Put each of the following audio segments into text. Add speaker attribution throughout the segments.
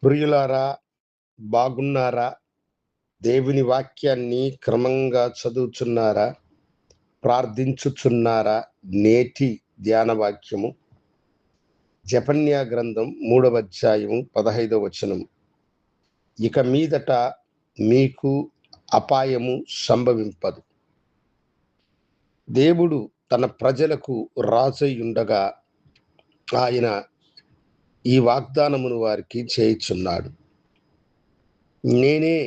Speaker 1: ప్రియులారా, బాగున్నారా? దేవుని వాక్యాన్ని క్రమంగా చదువుచున్నారా? ప్రార్థించుచున్నారా? నేటి ధ్యాన వాక్యము జెఫన్యా గ్రంథం 3వ అధ్యాయం 15వ వచనం. ఇక మీదట మీకు అపాయము సంభవింపదు. దేవుడు తన ప్రజలకు రాజై ఉండగా ఆయన ఈ వాగ్దానమును వారికి చేయుచున్నాడు. నేనే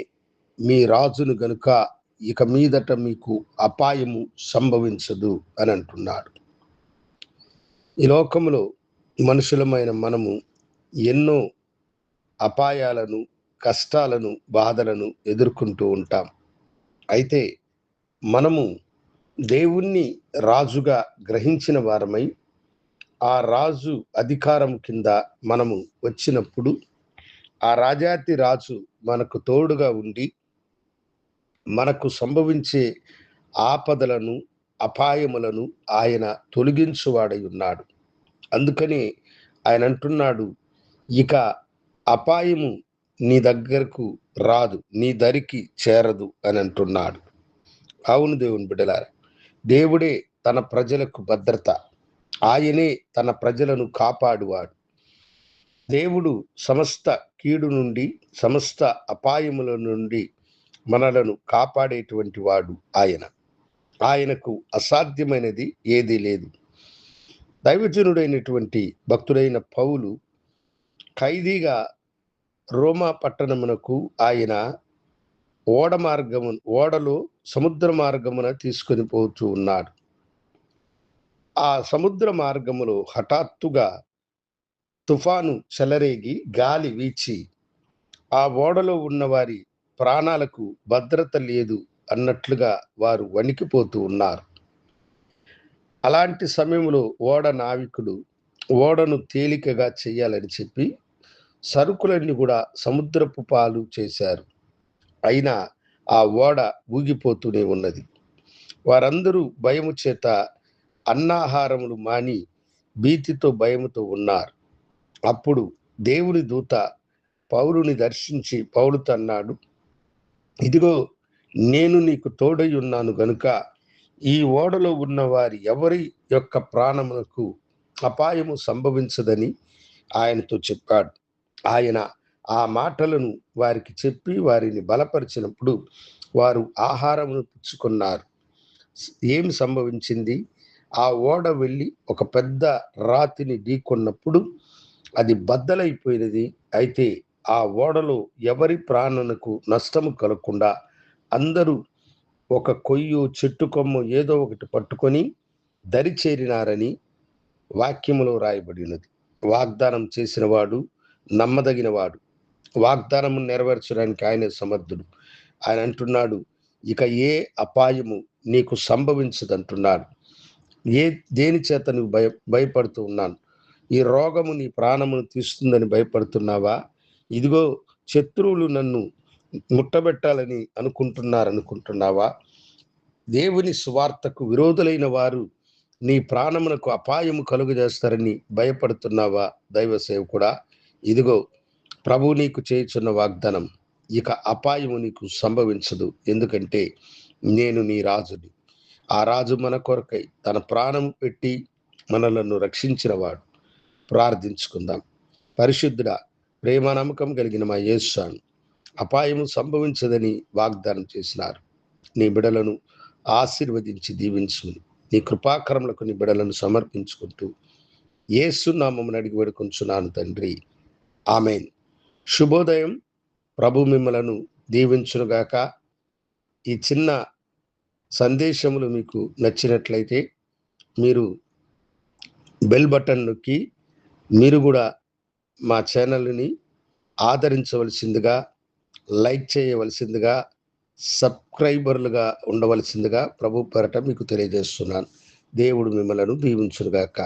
Speaker 1: మీ రాజును గనుక ఇక మీదట మీకు అపాయము సంభవించదు అని అంటున్నాడు. ఈ లోకములో మనుషులమైన మనము ఎన్నో అపాయాలను, కష్టాలను, బాధలను ఎదుర్కొంటూ ఉంటాం. అయితే మనము దేవుణ్ణి రాజుగా గ్రహించిన వారమై ఆ రాజు అధికారం కింద మనము వచ్చినప్పుడు ఆ రాజాతి రాజు మనకు తోడుగా ఉండి మనకు సంభవించే ఆపదలను, అపాయములను ఆయన తొలగించువాడై ఉన్నాడు. అందుకని ఆయన అంటున్నాడు, ఇక అపాయము నీ దగ్గరకు రాదు, నీ దరికి చేరదు అని అంటున్నాడు. అవును దేవుని బిడ్డలారా, దేవుడే తన ప్రజలకు భద్రత. ఆయనే తన ప్రజలను కాపాడువాడు. దేవుడు సమస్త కీడు నుండి, సమస్త అపాయముల నుండి మనలను కాపాడేటువంటి వాడు ఆయన. ఆయనకు అసాధ్యమైనది ఏదీ లేదు. దైవజనుడైనటువంటి భక్తుడైన పౌలు ఖైదీగా రోమా పట్టణమునకు ఆయన ఓడలో సముద్ర మార్గమున తీసుకొని పోతూ ఉన్నాడు. ఆ సముద్ర మార్గములో హఠాత్తుగా తుఫాను చెలరేగి గాలి వీచి ఆ ఓడలో ఉన్న వారి ప్రాణాలకు భద్రత లేదు అన్నట్లుగా వారు వణికిపోతూ ఉన్నారు. అలాంటి సమయంలో ఓడ నావికుడు ఓడను తేలికగా చేయాలని చెప్పి సరుకులన్నీ కూడా సముద్రపు పాలు చేశారు. అయినా ఆ ఓడ ఊగిపోతూనే ఉన్నది. వారందరూ భయము చేత అన్నాహారములు మాని భీతితో భయముతో ఉన్నారు. అప్పుడు దేవుని దూత పౌలుని దర్శించి పౌలుతో అన్నాడు, ఇదిగో నేను నీకు తోడై ఉన్నాను గనుక ఈ ఓడలో ఉన్న వారి ఎవరి యొక్క ప్రాణములకు అపాయము సంభవించదని ఆయనతో చెప్పాడు. ఆయన ఆ మాటలను వారికి చెప్పి వారిని బలపరిచినప్పుడు వారు ఆహారమును పుచ్చుకున్నారు. ఏమి సంభవించింది? ఆ ఓడ వెళ్ళి ఒక పెద్ద రాతిని ఢీకొన్నప్పుడు అది బద్దలైపోయినది. అయితే ఆ ఓడలో ఎవరి ప్రాణాలకు నష్టము కలగకుండా అందరూ ఒక కొయ్యో, చెట్టు కొమ్మ ఏదో ఒకటి పట్టుకొని దరి చేరినారని వాక్యములో రాయబడినది. వాగ్దానం చేసిన వాడు నమ్మదగిన వాడు. వాగ్దానము నెరవేర్చడానికి ఆయన సమర్థుడు. ఆయన అంటున్నాడు, ఇక ఏ అపాయము నీకు సంభవించదంటున్నాడు. దేని చేత నువ్వు భయపడుతూ ఉన్నాను? ఈ రోగము నీ ప్రాణమును తీస్తుందని భయపడుతున్నావా? ఇదిగో శత్రువులు నన్ను ముట్టబెట్టాలని అనుకుంటున్నావా? దేవుని సువార్తకు విరోధులైన వారు నీ ప్రాణమునకు అపాయము కలుగజేస్తారని భయపడుతున్నావా? దైవ సేవకుడా, ఇదిగో ప్రభు నీకు చేయుచున్న వాగ్దానం, ఇక అపాయము నీకు సంభవించదు. ఎందుకంటే నేను నీ రాజుని. ఆ రాజు మన కొరకై తన ప్రాణం పెట్టి మనలను రక్షించినవాడు. ప్రార్థించుకుందాం. పరిశుద్ధుడా, ప్రేమ నమ్మకం కలిగిన మా యేసు అపాయము సంభవించదని వాగ్దానం చేసినారు. నీ బిడలను ఆశీర్వదించి దీవించుకుని నీ కృపాకరములకు నీ బిడలను సమర్పించుకుంటూ యేసు నామమున అడిగి వేడుకొంచున్నాను తండ్రి, ఆమేన్. శుభోదయం. ప్రభు మిమ్మలను దీవించునుగాక. ఈ చిన్న సందేశములు మీకు నచ్చినట్లయితే మీరు బెల్ బటన్ నొక్కి మీరు కూడా మా ఛానల్ని ఆదరించవలసిందిగా, లైక్ చేయవలసిందిగా, సబ్స్క్రైబర్లుగా ఉండవలసిందిగా ప్రభు పేరట మీకు తెలియజేస్తున్నాను. దేవుడు మిమ్మలను దీవించునుగాక.